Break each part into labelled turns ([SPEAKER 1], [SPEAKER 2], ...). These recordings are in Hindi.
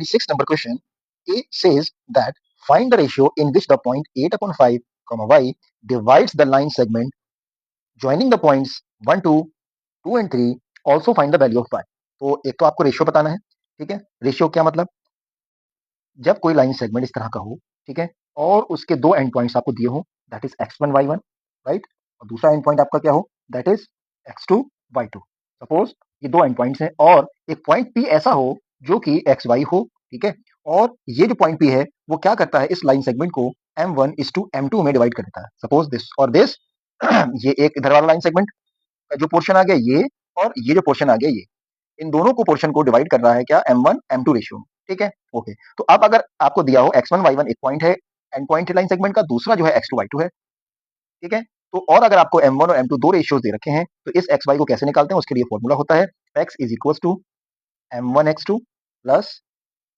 [SPEAKER 1] 26 number question, A says that find the ratio in which the point 8 upon 5, y divides the line segment joining the points 1, 2 and 3. Also find the value of y. तो एक तो आपको रेशियो बताना है, ठीक है। रेशियो क्या मतलब, जब कोई लाइन सेगमेंट इस तरह का हो, ठीक है, और उसके दो एंड पॉइंट्स आपको दिए हो, that is x1 y1, right, और दूसरा एंड पॉइंट आपका क्या हो, that is x2 y2। Suppose ये दो एंड पॉइंट्स हैं और एक पॉइंट P ऐसा हो जो कि xy हो, ठीक है, और ये जो पॉइंट P है वो क्या करता है, इस लाइन सेगमेंट को m1:m2 में डिवाइड कर देता है। सपोज दिस और दिस ये एक इधर वाला लाइन सेगमेंट का जो पोर्शन आ गया ये, और ये जो पोर्शन आ गया ये, इन दोनों को पोर्शन को डिवाइड कर रहा है क्या, m1 m2 रेशियो में, ठीक है। ओके, तो अब अगर आपको दिया हो x1 y1 एक पॉइंट है, एंड पॉइंट है लाइन सेगमेंट का, दूसरा जो है x2 y2 है, ठीक है। तो और अगर आपको m1 और m2 दो रेशियोज दे रखे हैं, तो इस xy को कैसे निकालते हैं, उसके लिए फॉर्मूला होता है x is equal to m1x2 plus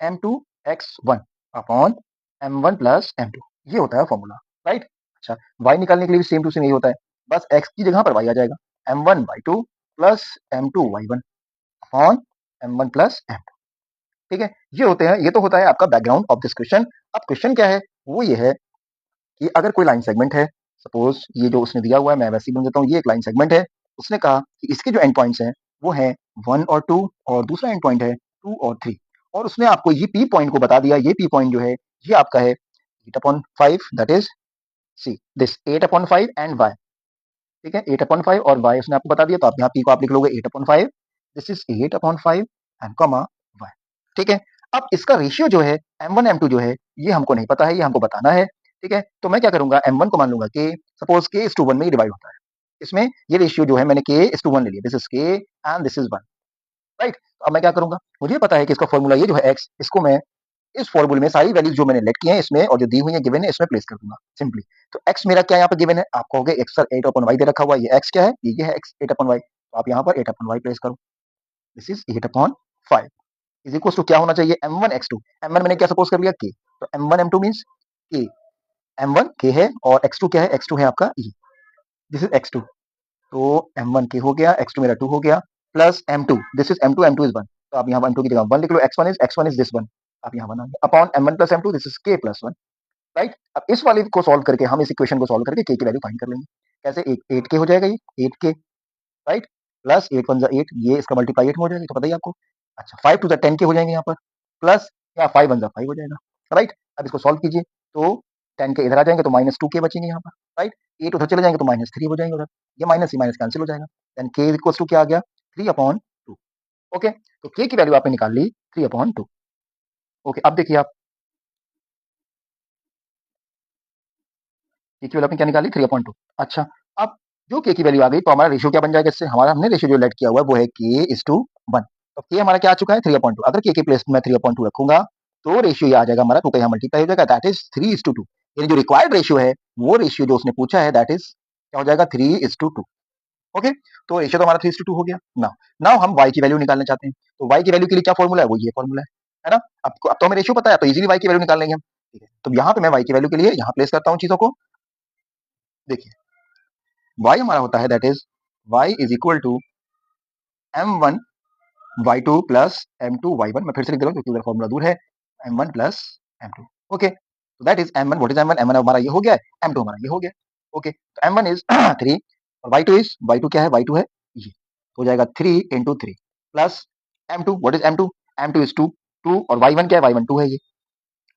[SPEAKER 1] m2x1 upon m1 plus m2, ये होता है फॉर्मूला, राइट। अच्छा, y निकालने के लिए भी सेम टू सेम यही होता है, बस x की जगह पर y आ जाएगा, m1 y2 plus m2 y1 upon m1 plus m2, ठीक है। ये होते हैं, ये तो होता है आपका बैकग्राउंड ऑफ दिस क्वेश्चन। अब क्वेश्चन क्या है, वो ये है कि अगर कोई लाइन सेगमेंट है, सपोज ये जो उसने दिया हुआ है मैं वैसे ही बन देता हूँ, ये एक लाइन सेगमेंट है, उसने कहा कि इसके जो एंड पॉइंट्स हैं वो है 1 और 2, और दूसरा एंड पॉइंट है 2 और 3, और उसने आपको ये पी पॉइंट को बता दिया, ये पी पॉइंट जो है ये आपका है 8/5, that is see this 8/5 and y, ठीक है, 8/5 और y उसने आपको बता दिया, तो आप यहाँ पी को आप लिख लोगे 8/5, this is 8/5 and comma y, ठीक है। अब इसका रेशियो जो है m1 m2 जो है ये हमको नहीं पता है, ये हमको बताना है, ठीक है। तो मैं क्या करूंगा, m1 को मान लूंगा k, suppose k is to 1 में ही डिवाइड होता है, इसमें ये रेशियो जो है मैंने k is to 1 ले लिया, this is k and this is 1, right. अब मैं क्या करूंगा, मुझे पता है कि इसका फॉर्मूला ये जो है x, इसको मैं इस फॉर्मूले में सारी वैल्यूज जो मैंने लेट की हैं इसमें और जो दी हुई है गिवन है इसमें प्लेस कर दूंगा सिंपली। तो x मेरा क्या यहाँ पे गिवन है, आप कहोगे x सर 8/y दे रखा हुआ है, ये x क्या है, ये है x 8/y, तो आप यहाँ पर 8/y प्लेस करो, this is 8/5 is equal to क्या होना चाहिए, m1x2, m1 मैंने क्या सपोज कर लिया k, तो m1 m2 means k, m1 k है और x2 क्या है, x2 है आपका e, दिस इज x2, तो m1 k हो गया, x2 मेरा 2 हो गया, plus m2, this is m2, m2 is 1, तो आप यहाँ m2 की जगह 1 लिख लो, x1 इज दिस 1, आप यहाँ 1 आ गया upon m1 plus m2, this is k plus 1, right. अब इस वाले को सॉल्व करके हम इस इक्वेशन को सॉल्व करके k की वैल्यू फाइंड कर लेंगे, कैसे, 8k हो जाएगा, ये 8k, राइट, प्लस 8 1 8, ये इसका मल्टीप्लाई 8 में हो जाएगा, तो पता ही आपको। अच्छा, 5 2 10k हो जाएंगे यहाँ पर, प्लस यहाँ 5 1 5 हो जाएगा, राइट। अब इसको सॉल्व कीजिए, तो 10k इधर आ जाएंगे तो -2k बचेंगे यहाँ पर, राइट। 8 उधर चले जाएंगे तो -3 हो जाएंगे उधर, ये माइनस ही माइनस कैंसिल हो जाएगा, देन k इक्वल्स टू क्या आ गया, 3/2, ओके। तो k की वैल्यू आपने निकाल ली 3/2, ओके। अब देखिए आप k की वैल्यू आपने क्या निकाली, 3/2। अच्छा, अब जो k की वैल्यू आ गई तो हमारा रेशियो क्या बन जाएगा, इससे हमारा हमने रेशियो जो लेट किया हुआ है वो है k:1, तो k हमारा क्या आ चुका है, 3/2। अगर k के प्लेस में 3/2 रखूंगा तो रेशियो ये आ जाएगा हमारा 2 का यहाँ मल्टीप्लाई हो जाएगा, दैट इज 3:2, यानी जो रिक्वायर्ड रेशियो है वो रेशियो जो उसने पूछा है दैट इज क्या हो जाएगा, 3:2, ओके। तो रेशियो तो हमारा 3:2 हो गया। नाउ नाउ हम y की वैल्यू निकालना चाहते हैं, तो y की वैल्यू के लिए क्या फॉर्मूला है, वो ये फॉर्मूला है ना। अब तो हमें रेशियो पता है, तो इजीली y की वैल्यू निकाल लेंगे हम, ठीक है। तो यहाँ पे मैं y की वैल्यू के लिए यहाँ प्लेस करता हूँ चीजों को, देखिए y हमारा होता है that is y is equal to m1 y2 plus m2 y1, मैं फिर से लिख दे रहा हूँ क्योंकि उधर फॉर्मूला दूर है, m1 प्लस m2, ओके। तो that is m1, what is m1, m1 हमारा ये हो गया, m2 हमारा ये हो गया, ओके। तो m1 इज 3 और y2 क्या है, y2 है ये, तो हो जाएगा 3 into 3 plus m2, what is m2, m2 is 2 2, और y1 क्या है, y1 2 है, ये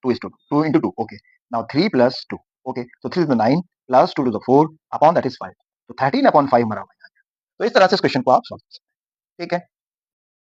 [SPEAKER 1] 2 into 2, okay. Now 3 plus 2, okay. So 3 to the 9 plus 2 to the 4 upon that is 5. तो 13/5 हमारा हो गया। तो इस तरह से इस क्वेश्चन को आप सॉल्व कर सकते हैं, ठीक है।